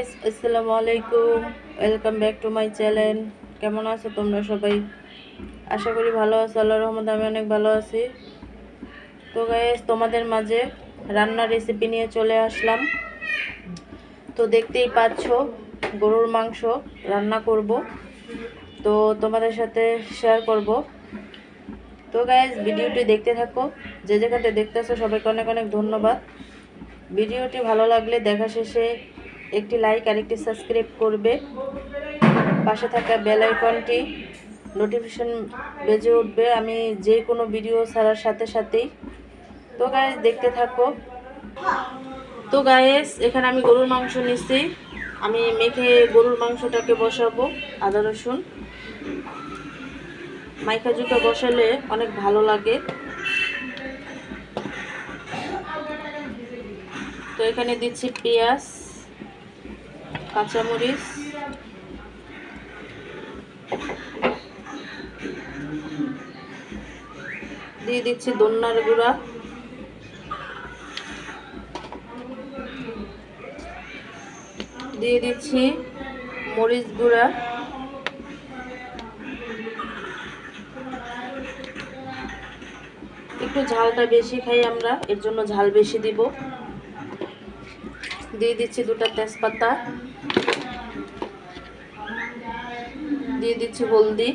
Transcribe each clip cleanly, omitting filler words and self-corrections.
Guys, আসসালামু আলাইকুম। Welcome back to my channel. কেমন আছো তোমরা সবাই? আশা করি ভালো আছো। আল্লাহর রহমতে আমি অনেক ভালো আছি। তো গাইস, তোমাদের মাঝে রান্নার রেসিপি নিয়ে চলে আসলাম। তো দেখতেই পাচ্ছো, গরুর মাংস রান্না করব। তো তোমাদের সাথে শেয়ার করব। তো গাইস, ভিডিওটি দেখতে থাকো। যে যেখানে দেখতেছো সবাইকে অনেক অনেক ধন্যবাদ। ভিডিওটি ভালো লাগলে দেখা শেষে একটি লাইক আর একটি সাবস্ক্রাইব করবে। পাশে থাকা বেল আইকনটি নোটিফিকেশন বেজে উঠবে আমি যে কোনো ভিডিও ছাড়ার সাথে সাথেই। তো গাইস, দেখতে থাকো। তো গাইস, এখানে আমি গরুর মাংস নিচ্ছি। আমি মেখে গরুর মাংসটাকে বসাবো। আদা রসুন মাইখা জুকা বসালে অনেক ভালো লাগে। তো এখানে দিচ্ছি পেঁয়াজ, কাঁচামরিচ, দিয়ে দিচ্ছি ধনিয়ার গুঁড়া, দিয়ে দিচ্ছি মরিচ গুঁড়া, একটু ঝালটা বেশি খাই আমরা, এর জন্য ঝাল বেশি দিব। দিয়ে দিচ্ছি দুটো তেজপাতা, দিয়ে দিচ্ছি হলদি,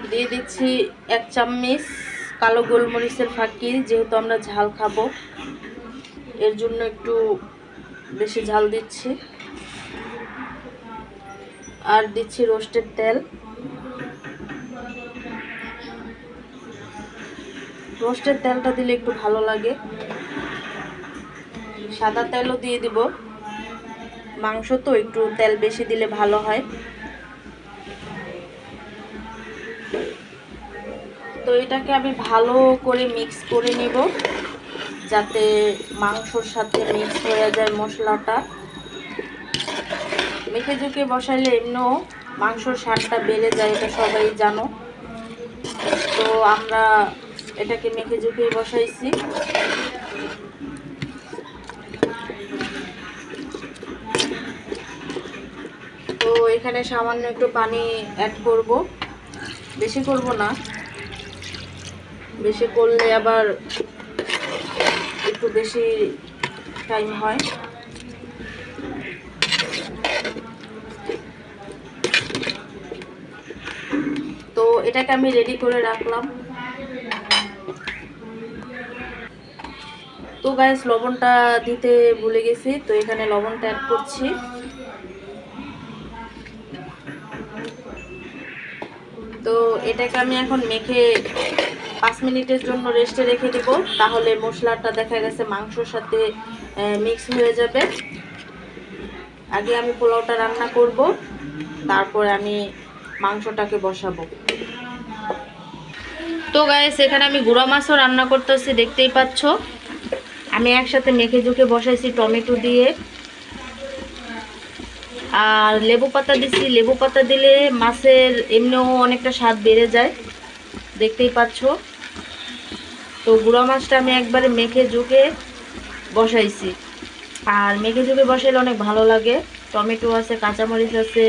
দিয়ে দিচ্ছি 1 চামচ কালো গোলমরিচের ফাঁকি। যেহেতু আমরা ঝাল খাবো এর জন্য একটু বেশি ঝাল দিচ্ছি। আর দিচ্ছি রোস্টেড তেল। রোস্টেড তেলটা দিলে একটু ভালো লাগে। সাদা তেলও দিয়ে দিব, মাংস তো একটু তেল বেশি দিলে ভালো হয়। তো এটাকে আমি ভালো করে মিক্স করে নিব, যাতে মাংসর সাথে মিক্স হয়ে যায় মশলাটা। মেখে ঝুঁকে বসাইলে এমনিও মাংসর স্বাদটা বেড়ে যায়, এটা সবাই জানো। তো আমরা এটাকে মেখে ঝুঁকে বসাইছি। তো এখানে সামান্য একটু পানি অ্যাড করব, বেশি করব না, বেশি করলে আবার একটু বেশি টাইম হয়। তো এটাকে আমি রেডি করে রাখলাম। তো গাইস, লবণটা দিতে ভুলে গেছি, তো এখানে লবণটা অ্যাড করছি। তো এটাকে আমি এখন মেখে 5 মিনিটের জন্য রেস্টে রেখে দেব, তাহলে মশলাটা দেখা গেছে মাংসর সাথে মিক্স হয়ে যাবে। আগে আমি পোলাওটা রান্না করব, তারপরে আমি মাংসটাকে বসাবো। তো গাইস, এখানে আমি গুঁড়া মাছও রান্না করতেছি, দেখতেই পাচ্ছ। আমি একসাথে মেখে ঝুঁকে বসাইছি টমেটো দিয়ে, আর লেবু পাতা দিছি। লেবু পাতা দিলে মাছের এমনিও অনেকটা স্বাদ বেড়ে যায়, দেখতেই পাচ্ছ। তো গুঁড়া মাছটা আমি একবারে মেখে ঝুঁকে বসাইছি, আর মেখে ঝুঁকে বসাইলে অনেক ভালো লাগে। টমেটো আছে, কাঁচামরিচ আছে,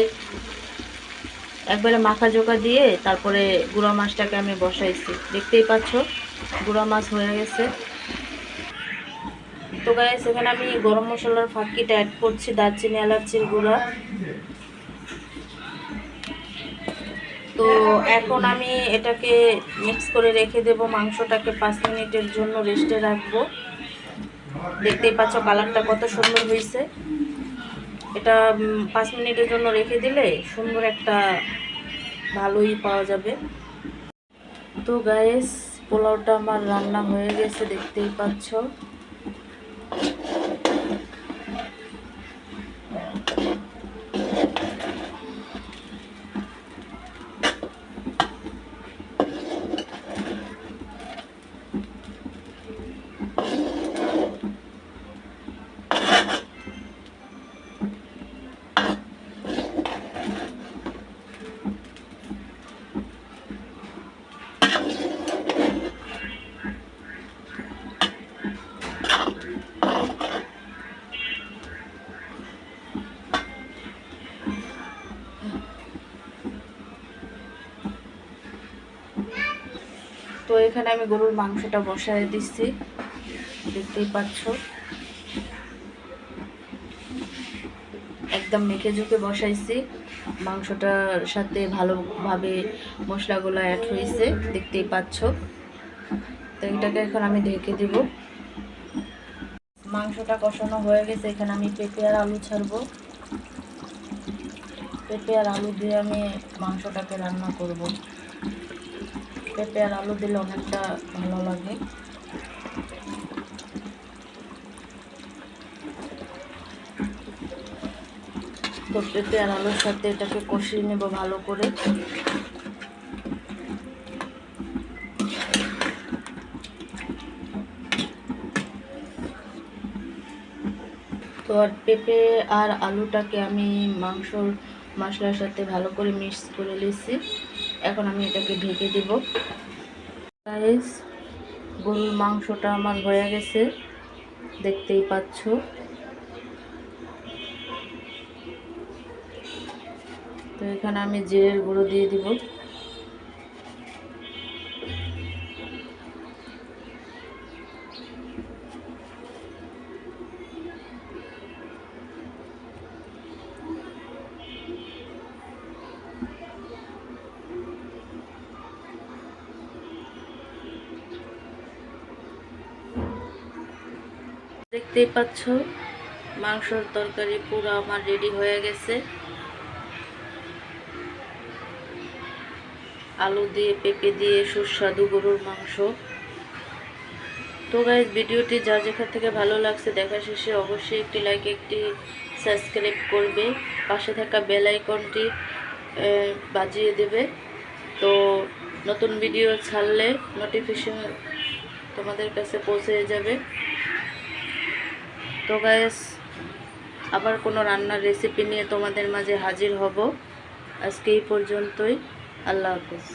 একবারে মাখা জোকা দিয়ে তারপরে গুঁড়া মাছটাকে আমি বসাইছি। দেখতেই পাচ্ছ গুঁড়া মাছ হয়ে গেছে। তো গাইস, এখানে আমি গরম মশলার ফাঁকিটা অ্যাড করছি, দারচিনি এলাচির গুঁড়া। তো এখন আমি এটাকে মিক্স করে রেখে দেব, মাংসটাকে 5 মিনিটের জন্য রেস্টে রাখবো। দেখতেই পাচ্ছ কালারটা কত সুন্দর হয়েছে। এটা 5 মিনিটের জন্য রেখে দিলে সুন্দর একটা ভালোই পাওয়া যাবে। তো গাইস, পোলাওটা আমার রান্না হয়ে গেছে, দেখতেই পাচ্ছ। এখানে আমি গরুর মাংসটা বসায় দিচ্ছি, দেখতেই পাচ্ছ। একদম মেখে ঝুঁকে বসাইছি, মাংসটার সাথে ভালোভাবে মশলাগুলো অ্যাড হয়েছে, দেখতেই পাচ্ছ। তো এটাকে এখন আমি ঢেকে দিব। মাংসটা কষানো হয়ে গেছে, এখানে আমি পেঁপে আর আলু ছাড়বো। পেঁপে আর আলু দিয়ে আমি মাংসটাকে রান্না করব। পেঁপে আর আলু দিলে অনেকটা ভালো লাগে। তো পেঁপে আর আলুর সাথে এটাকে কষিয়ে নেব ভালো করে। তো আর পেঁপে আর আলুটাকে আমি মাংসর মশলার সাথে ভালো করে মিক্স করে নিয়েছি। এখন আমি এটাকে ঢেকে দেব। গাইস, গরুর মাংসটা আমার হয়ে গেছে, দেখতেই পাচ্ছ। তো এখানে আমি জিরের গুঁড়ো দিয়ে দিব। দেখতেই পাচ্ছ মাংসর তরকারি পুরো আমার রেডি হয়ে গেছে। আলু দিয়ে পেঁপে দিয়ে সুস্বাদু গরুর মাংস। তো গাইস, ভিডিওটি যার যেখান থেকে ভালো লাগছে দেখা শেষে অবশ্যই একটি লাইক, একটি সাবস্ক্রাইব করবে, পাশে থাকা বেল আইকনটি বাজিয়ে দেবে। তো নতুন ভিডিও ছাড়লে নোটিফিকেশন তোমাদের কাছে পৌঁছে যাবে। তো গাইস, আবার কোনো রান্নার রেসিপি নিয়ে তোমাদের মাঝে হাজির হব। আজকে এই পর্যন্তই। আল্লাহ হাফেজ।